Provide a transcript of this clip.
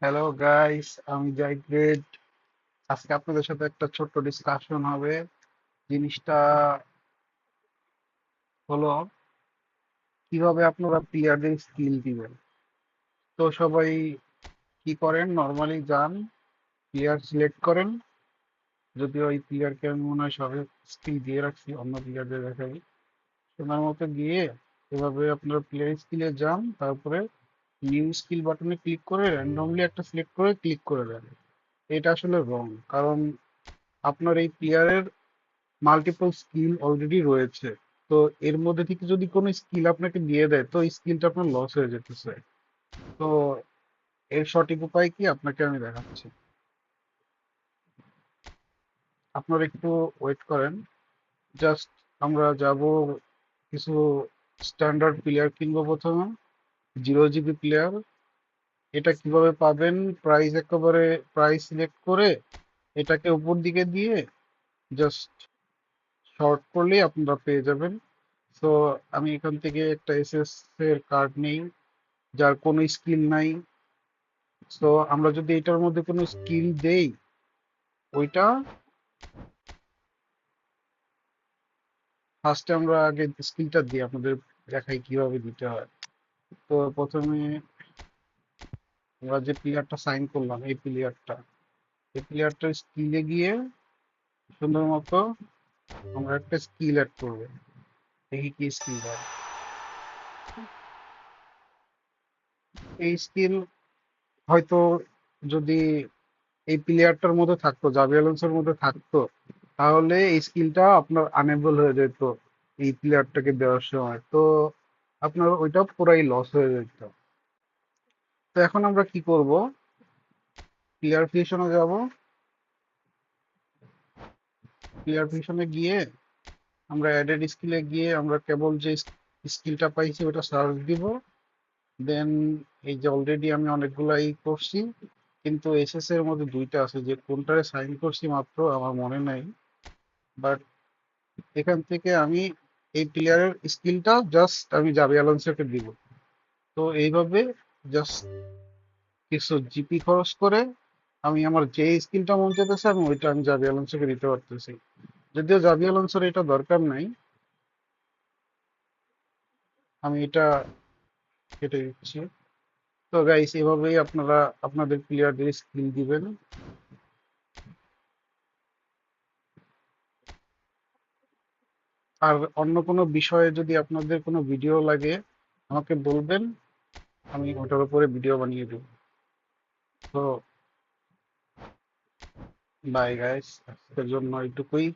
Hello guys, আমি জাইগ্রেড। আজকে আপনাদের সাথে একটা ছোট্ট ডিসকাশন হবে। জিনিসটা হলো কিভাবে আপনারা প্লেয়ারদের স্কিল দিবেন। তো সবাই কি করেন, নর্মালি যান, প্লেয়ার সিলেক্ট করেন। যদিও ওই প্লেয়ারকে আমি মনে হয় সবে স্কিল দিয়ে রাখছি, অন্য প্লেয়ারদের দেখাই। সময় মতো গিয়ে এভাবে আপনারা প্লেয়ার স্কিলে যান, তারপরে নিউ স্কিল বাটনে ক্লিক করে র্যান্ডমলি একটা সিলেক্ট করে ক্লিক করে দেন। এটা আসলে রং, কারণ আপনার এই প্লেয়ারের মাল্টিপল স্কিল অলরেডি রয়েছে। তো এর মধ্যে থেকে যদি কোনো স্কিল আপনাকে দিয়ে দেয়, তো এই স্কিলটা আপনার লস হয়ে যেতেছে। তো এর সঠিক উপায় কি আপনাকে আমি দেখাচ্ছি। আপনারা একটু ওয়েট করেন। জাস্ট আমরা যাব, কিছু স্ট্যান্ডার্ড প্লেয়ার কিনবো প্রথমে। 0 GB প্লেয়ার। এটা কিভাবে পাবেন? প্রাইস, একেবারে প্রাইস সিলেক্ট করে এটাকে উপর দিকে দিয়ে জাস্ট শর্ট করলেই আপনারা পেয়ে যাবেন। তো আমি এখান থেকে একটা এসএস এর কার্ড নেই, যার কোনো স্কিল নাই। তো আমরা যদি এটার মধ্যে কোনো স্কিল দেই, ওইটা ফার্স্টে আমরা আগে স্কিলটা দিই, আপনাদের দেখাই কিভাবে দিতে হয়। তো প্রথমে আমরা যে প্লেয়ারটা সাইন করলাম, এই প্লেয়ারটার স্কিলে গিয়ে সুন্দর মতো আমরা একটা স্কিল অ্যাড করবো। দেখি কি স্কিল হয়। এই স্কিল হয়তো যদি এই প্লেয়ারটার মধ্যে থাকতো, জাভি আলোনসোর মধ্যে থাকতো, তাহলে এই স্কিলটা আপনার আনেবল হয়ে যেত এই প্লেয়ারটাকে দেওয়ার সময়। তো আপনার ওইটা পুরাই লস হয়ে যেত। তো এখন আমরা কি করব, প্লেয়ার ফিউশনে যাব। প্লেয়ার ফিউশনে গিয়ে আমরা অ্যাডেড স্কিলে গিয়ে আমরা কেবল যে স্কিলটা পাইছি ওটা সার্চ দিব। দেন এই যে অলরেডি আমি অনেকগুলাই করছি, কিন্তু এসএস এর মধ্যে দুইটা আছে, যে কোনটারে সাইন করছি মাত্র আমার মনে নাই। বাট এখান থেকে আমি এই প্লেয়ারের স্কিলটা জাস্ট আমি জাভি আলোনসোকে দিব। তো এইভাবে জাস্ট কিছু জিপি খরচ করে আমি আমার যে স্কিলটা মন চাইতেছে আমি ওইটা আমি জাভি আলোনসোকে দিতে পারতেছি। যদিও জাভি আলোনসোর এটা দরকার নাই, আমি এটা কেটে দিচ্ছি। তো গাইস, এভাবেই আপনারা আপনাদের প্লেয়ারদের স্কিল দিবেন। আর অন্য কোনো বিষয়ে যদি আপনাদের কোনো ভিডিও লাগে আমাকে বলবেন, আমি ওটার উপরে ভিডিও বানিয়ে দেবো। তো বাই গাইস, আজকের জন্য এইটুকুই।